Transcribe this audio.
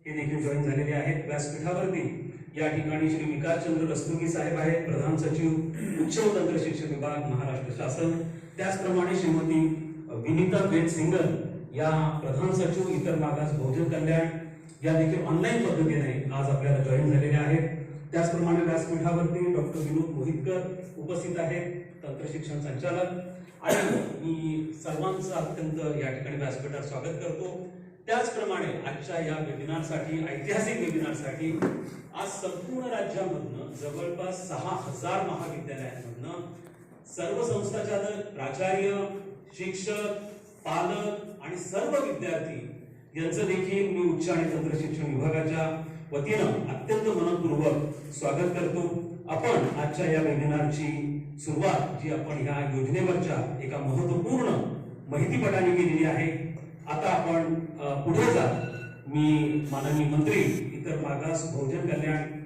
हे देखील जॉईन झालेले आहेत। व्यासपीठावरती या ठिकाणी श्री विकासचंद्र रस्तोगी साहेब आहेत, प्रधान सचिव उच्च व तंत्र शिक्षण विभाग महाराष्ट्र शासन। त्याचप्रमाणे श्रीमती विनीता वेद सिंगल या प्रधान सचिव इतर मागास बहुजन कल्याण या देखील ऑनलाईन पद्धतीने आज आपल्याला जॉईन झालेले आहेत। त्याचप्रमाणे व्यासपीठावरती डॉक्टर विनोद मोहितकर उपस्थित आहेत, तंत्र शिक्षण संचालक। आणि मी सर्वांचं अत्यंत या ठिकाणी व्यासपीठावर स्वागत करतो। त्याचप्रमाणे आजच्या या वेबिनारसाठी, ऐतिहासिक वेबिनारसाठी आज संपूर्ण राज्यामधनं जवळपास 6000 महाविद्यालयांमधनं सर्व संस्थाचालक, प्राचार्य, शिक्षक, पालक आणि सर्व विद्यार्थी यांचं देखील मी उच्च आणि तंत्र शिक्षण विभागाच्या वतीनं अत्यंत मनपूर्वक स्वागत करतो। आपण आजच्या या वेबिनारची सुरुवात जी आपण ह्या योजनेवरच्या एका महत्त्वपूर्ण माहितीपटाने केलेली आहे। आता आपण पुढे जा। मी माननीय मंत्री इतर मागास बहुजन कल्याण